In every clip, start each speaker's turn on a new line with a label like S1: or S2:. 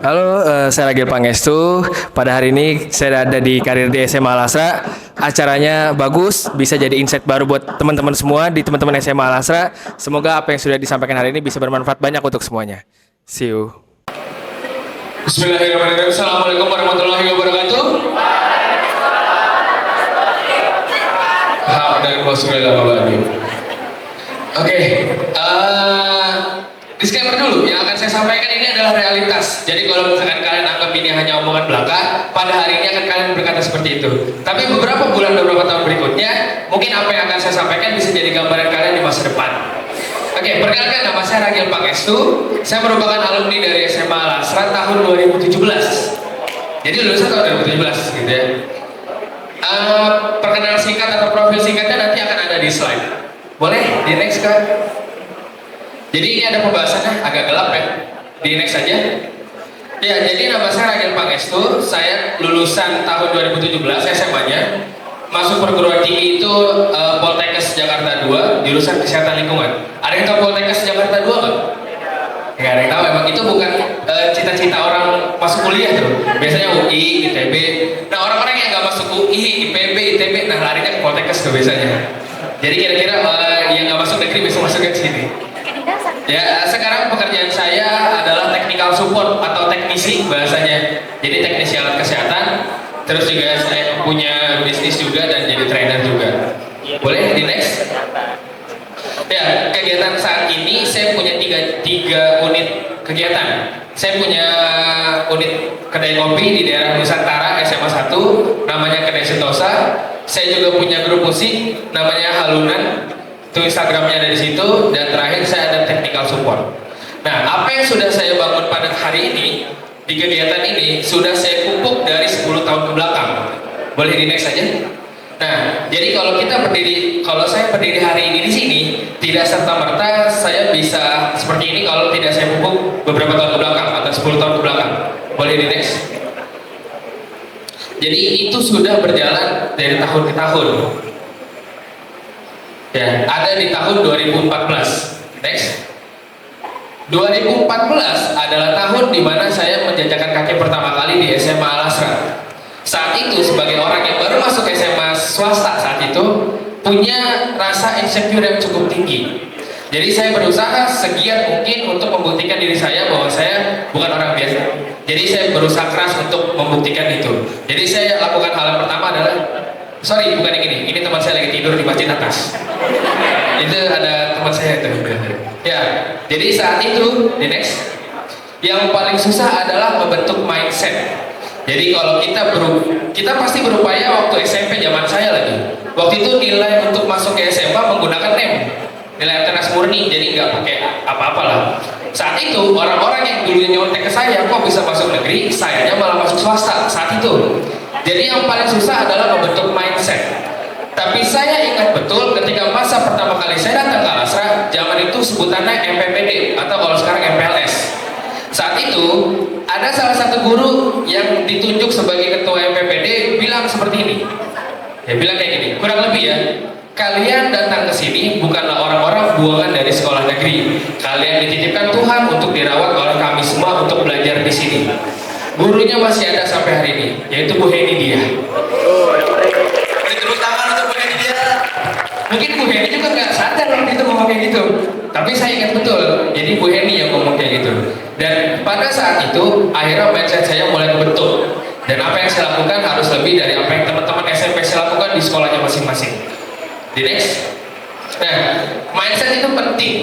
S1: Halo, saya Ragil Pangestu. Pada hari ini saya ada di Karir di SMA Al-Asra. Acaranya bagus, bisa jadi insight baru buat teman-teman semua di teman-teman SMA Al-Asra. Semoga apa yang sudah disampaikan hari ini bisa bermanfaat banyak untuk semuanya. See you.
S2: Bismillahirrahmanirrahim. Assalamualaikum warahmatullahi wabarakatuh. Oke, disclaimer dulu, yang akan saya sampaikan ini adalah realitas. Jadi kalau misalkan kalian anggap ini hanya omongan belaka, pada hari ini akan kalian berkata seperti itu. Tapi beberapa tahun berikutnya, mungkin apa yang akan saya sampaikan bisa jadi gambaran kalian di masa depan. Oke, perkenalkan, nama saya Ragil Pangestu. Saya merupakan alumni dari SMA Al-Asra tahun 2017. Jadi lulusan tahun 2017 gitu ya. Perkenalan singkat atau profil singkatnya nanti akan ada di slide. Boleh di next kan? Jadi ini ada pembahasannya agak gelap ya. Di next saja. Ya, jadi nama saya Ragil Pangestu. Saya lulusan tahun 2017 SMA-nya. Masuk perguruan tinggi itu Poltekkes Jakarta 2, jurusan Kesehatan Lingkungan. Ada yang tahu Poltekkes Jakarta 2 nggak? Nggak ada yang tahu. Emang itu bukan cita-cita orang masuk kuliah tuh. Biasanya UI, ITB. Nah, orang-orang yang nggak masuk UI, IPB, ITB, nah larinya ke Poltekkes tuh biasanya. Jadi kira-kira yang nggak masuk negeri bisa masuk ke sini. Ya, sekarang pekerjaan saya adalah technical support atau teknisi bahasanya. Jadi teknisi alat kesehatan. Terus juga saya punya bisnis juga dan jadi trainer juga. Boleh di next? Ya, kegiatan saat ini saya punya tiga unit kegiatan. Saya punya unit kedai kopi di daerah Nusantara SMA 1, namanya Kedai Sentosa. Saya juga punya grup musik namanya Halunan. Itu Instagramnya ada di situ. Dan terakhir saya ada technical support. Nah, apa yang sudah saya bangun pada hari ini di kegiatan ini sudah saya pupuk dari 10 tahun ke belakang. Boleh di next saja. Nah, jadi kalau saya berdiri hari ini di sini, tidak serta-merta saya bisa seperti ini kalau tidak saya pupuk beberapa tahun ke belakang atau 10 tahun ke belakang. Boleh di next. Jadi itu sudah berjalan dari tahun ke tahun. Ya, ada di tahun 2014. Next. 2014 adalah tahun di mana saya menjajakan kaki pertama kali di SMA Al-Asra. Saat itu sebagai orang yang baru masuk SMA swasta saat itu punya rasa insecure yang cukup tinggi. Jadi saya berusaha segiat mungkin untuk membuktikan diri saya bahwa saya bukan orang biasa. Jadi saya berusaha keras untuk membuktikan itu. Jadi saya lakukan hal yang pertama adalah, sorry bukan yang ini teman saya lagi tidur di masjid atas. Itu ada teman saya itu. Ya, jadi saat itu di next, yang paling susah adalah membentuk mindset. Jadi kalau kita pasti berupaya waktu SMP zaman saya lagi. Waktu itu nilai untuk masuk ke SMA menggunakan NEM, nilai teras murni, jadi nggak pakai apa-apa lah. Saat itu orang-orang yang dulunya nyontek ke saya, kok bisa masuk negeri, sayanya malah masuk swasta saat itu. Jadi yang paling susah adalah membentuk mindset. Tapi saya ingat betul ketika masa pertama kali saya datang ke Al-Asra, zaman itu sebutannya MPPD atau kalau sekarang MPLS. Saat itu ada salah satu guru yang ditunjuk sebagai ketua MPPD bilang seperti ini. Ya bilang kayak gini, kurang lebih ya. Kalian datang ke sini bukanlah orang-orang buangan dari sekolah negeri. Kalian dititipkan Tuhan untuk dirawat oleh kami semua untuk belajar di sini. Gurunya masih ada sampai hari ini, yaitu Bu Heni dia. Terus tangan untuk Bu Heni dia. Mungkin Bu Heni juga nggak sadar waktu itu ngomong kayak gitu. Tapi saya ingat betul, jadi Bu Heni yang ngomong kayak gitu. Dan pada saat itu, akhirnya mindset saya mulai kebentuk. Dan apa yang saya lakukan harus lebih dari apa yang teman-teman SMP saya lakukan di sekolahnya masing-masing. Di next. Nah, mindset itu penting.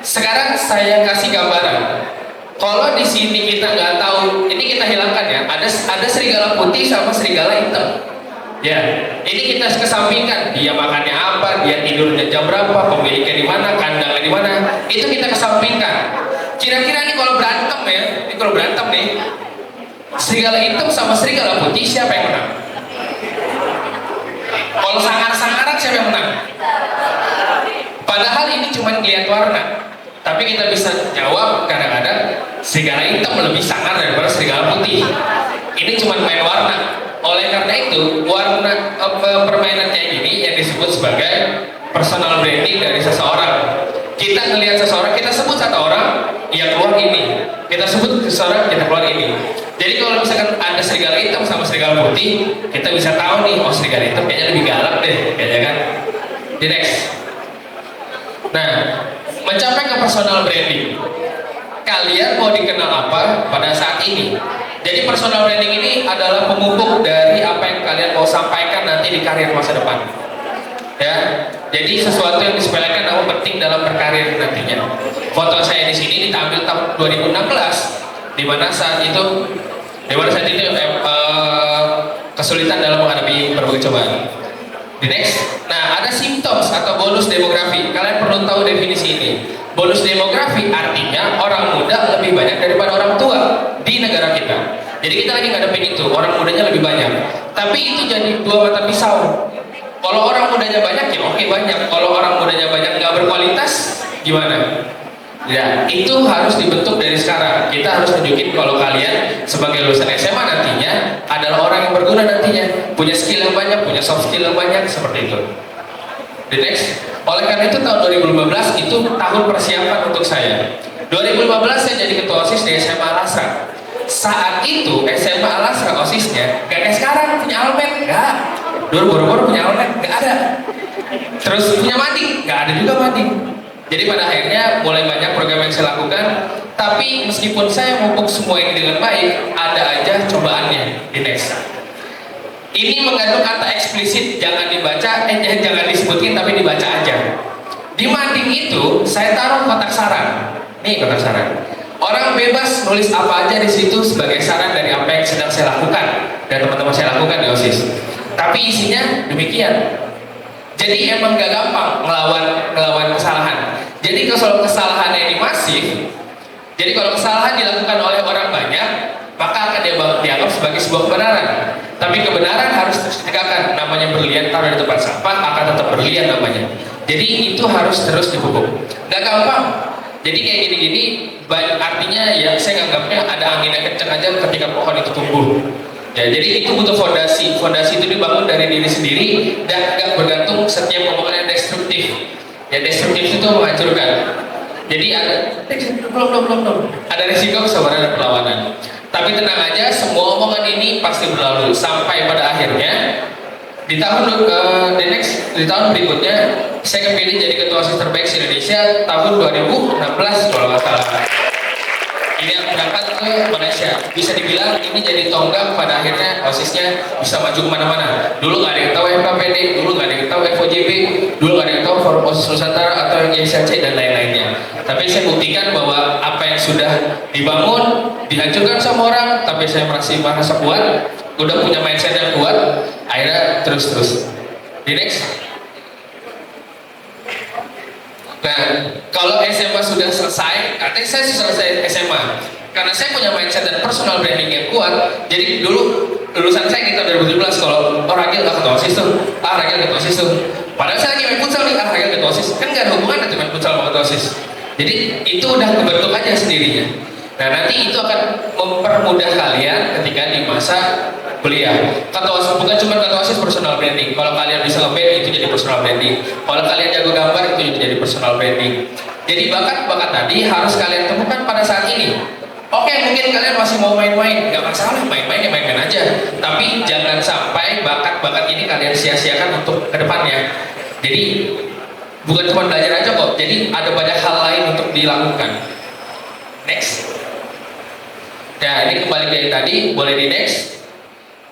S2: Sekarang saya kasih gambaran. Kalau di sini kita nggak tahu, ini kita hilangkan ya. Ada serigala putih sama serigala hitam. Ya, ini kita kesampingkan. Dia makannya apa, dia tidurnya jam berapa, pemiliknya di mana, kandangnya di mana. Itu kita kesampingkan. Kira-kira ini kalau berantem ya, nih, serigala hitam sama serigala putih siapa yang menang? Kalau sangar-sangaran siapa yang menang? Padahal ini cuma lihat warna. Tapi kita bisa jawab kadang-kadang serigala hitam lebih sangar daripada serigala putih. Ini cuma main warna. Oleh karena itu, warna permainan kayak gini yang disebut sebagai personal branding dari seseorang. Kita ngelihat seseorang, kita sebut satu orang, ya keluar ini. Kita sebut seseorang, kita keluar ini. Jadi kalau misalkan ada serigala hitam sama serigala putih, kita bisa tahu nih, oh serigala hitam kayaknya lebih galak deh, kayaknya kan. Di next. Nah, mencapai ke personal branding. Kalian mau dikenal apa pada saat ini? Jadi personal branding ini adalah pemupuk dari apa yang kalian mau sampaikan nanti di karir masa depan. Ya, jadi sesuatu yang disepelekan namun penting dalam berkarir nantinya. Foto saya di sini diambil tahun 2016, di mana saat itu kesulitan dalam menghadapi berbagai cobaan. Di next. Nah, ada symptoms atau bonus demografi. Kalian perlu tahu definisi ini. Bonus demografi artinya orang muda lebih banyak daripada orang tua di negara kita. Jadi kita lagi ngadepin itu, orang mudanya lebih banyak. Tapi itu jadi dua mata pisau. Kalau orang mudanya banyak, ya oke banyak. Kalau orang mudanya banyak nggak berkualitas, gimana? Ya, itu harus dibentuk dari sekarang. Kita harus tunjukin kalau kalian sebagai lulusan SMA nantinya adalah orang yang berguna nantinya, punya skill yang banyak, punya soft skill yang banyak, seperti itu. The next. Oleh karena itu tahun 2015 itu tahun persiapan untuk saya. 2015 saya jadi ketua OSIS di SMA Al-Azhar. Saat itu SMA Al-Azhar OSISnya gak kayak sekarang punya almet, enggak. Dulu boro-boro punya almet, nggak ada. Terus punya mading, nggak ada juga mading. Jadi pada akhirnya mulai banyak program yang saya lakukan. Tapi meskipun saya memupuk semua ini dengan baik, ada aja cobaannya di next. Ini mengandung kata eksplisit, jangan dibaca, jangan disebutin, tapi dibaca aja. Di mading itu saya taruh kotak saran. Nih kotak saran. Orang bebas nulis apa aja di situ sebagai saran dari apa yang sedang saya lakukan dan teman-teman saya lakukan di OSIS. Tapi isinya demikian. Jadi emang gak gampang ngelawan kesalahan. Jadi kalau kesalahan ini masif, jadi kalau kesalahan dilakukan oleh orang banyak, maka akan dianggap sebagai sebuah kebenaran. Tapi kebenaran harus ditegakkan. Namanya berlian taruh di tempat sampah akan tetap berlian namanya. Jadi itu harus terus dipupuk. Gak gampang. Jadi kayak gini-gini, artinya ya saya nganggapnya ada angin yang kencang aja ketika pohon itu tumbuh. Ya, jadi itu butuh fondasi. Fondasi itu dibangun dari diri sendiri dan gak bergantung setiap omongan yang destruktif. Ya, destruktif itu menghancurkan. Jadi ada belum. Ada risiko kesabaran dan perlawanan. Tapi tenang aja, semua omongan ini pasti berlalu sampai pada akhirnya di tahun di tahun berikutnya saya kepilih jadi ketua OSIS terbaik di Indonesia tahun 2016 kalau nggak salah. Ini yang berangkat ke Malaysia. Bisa dibilang ini jadi tonggak pada akhirnya OSISnya bisa maju kemana-mana. Dulu nggak ada yang tahu FKPD, dulu nggak ada yang tahu FOJB, dulu nggak ada yang tahu Forum OSIS Nusantara atau yang YSAC dan lain-lainnya. Tapi saya buktikan bahwa apa yang sudah dibangun dihancurkan sama orang, tapi saya merasa kuat, udah punya mindset yang kuat, akhirnya terus. Di next. Nah, kalau SMA sudah selesai, artinya saya sudah selesai SMA. Karena saya punya mindset dan personal branding yang kuat, jadi dulu lulusan saya di tahun 2017 kalau Ragil gak ketua OSIS tuh, Ragil ketua OSIS tuh. Padahal saya lagi main futsal nih, Ragil ketua OSIS. Kan gak ada hubungan dengan main futsal sama ketua OSIS. Jadi itu udah kebentuk aja sendirinya. Nah nanti itu akan mempermudah kalian ketika di masa kuliah. Ketua OSIS bukan cuma ketua OSIS personal branding. Kalau kalian bisa nge-band itu jadi personal branding. Kalau kalian jago gambar itu jadi personal branding. Jadi bakat-bakat tadi harus kalian temukan pada saat ini. Oke, mungkin kalian masih mau main-main, nggak masalah, main-main ya main-main aja. Tapi jangan sampai bakat-bakat ini kalian sia-siakan untuk kedepannya. Jadi bukan cuma belajar aja kok. Jadi ada banyak hal lain untuk dilakukan. Next. Nah ini kembali ke yang tadi, boleh di next.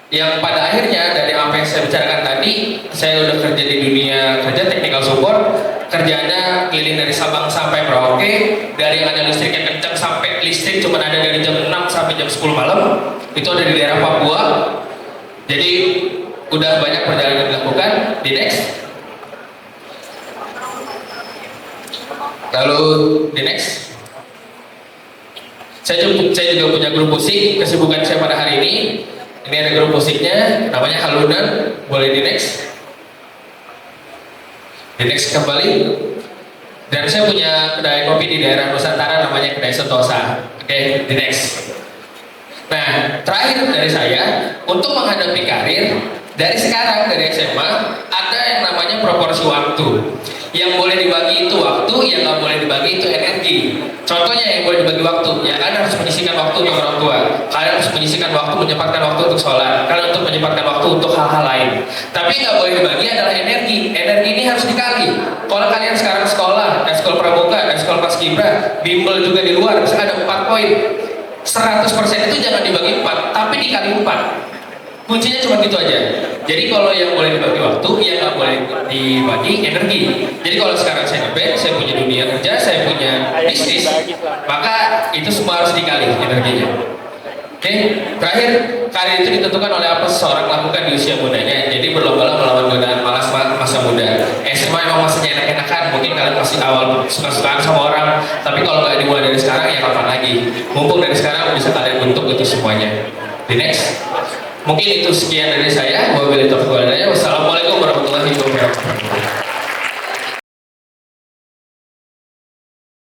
S2: Yang pada akhirnya dari apa yang saya bicarakan tadi, saya udah kerja di dunia kerja technical support, kerjanya keliling dari Sabang sampai Merauke, dari yang ada listrik yang kencang sampai listrik cuma ada dari jam 6 sampai jam 10 malam, itu ada di daerah Papua. Jadi udah banyak perjalanan dilakukan. Di next. Lalu di next. Saya juga punya grup musik. Kesibukan saya pada hari ini ada grup musiknya, namanya Halunan. Boleh di next. Di next kembali. Dan saya punya kedai kopi di daerah Nusantara, namanya Kedai Sentosa. Oke, di next. Nah, terakhir dari saya, untuk menghadapi karir, dari sekarang, dari SMA, ada yang namanya proporsi waktu. Yang boleh dibagi itu waktu, yang nggak boleh dibagi itu energi. energi. Contohnya yang boleh dibagi waktu, ya kalian harus menyisihkan waktu untuk orang tua, kalian harus menyisihkan waktu, menyempatkan waktu untuk sholat, kalian untuk menyempatkan waktu untuk hal-hal lain. Tapi nggak boleh dibagi adalah energi. Energi ini harus dikali. Kalau kalian sekarang sekolah, dan sekolah pramuka, dan sekolah paskibra, bimbel juga di luar, misalnya ada 4 poin, 100% itu jangan dibagi 4, tapi dikali 4. Kuncinya cuma gitu aja. Jadi kalau yang boleh dibagi waktu, yang nggak boleh dibagi energi. Jadi kalau sekarang saya ngeband, saya punya dunia kerja, saya punya bisnis, maka itu semua harus dikali energinya. Oke, terakhir, karir itu ditentukan oleh apa seseorang lakukan di usia mudanya. Jadi berlomba-lomba melawan godaan malas masa muda. SMA emang masanya enak-enakan, mungkin kalian masih awal suka-sukaan sama orang, tapi kalau nggak dimulai dari sekarang, ya kapan lagi? Mumpung dari sekarang bisa kalian bentuk itu semuanya. Di next. Mungkin itu sekian dari saya. Wassalamualaikum warahmatullahi wabarakatuh.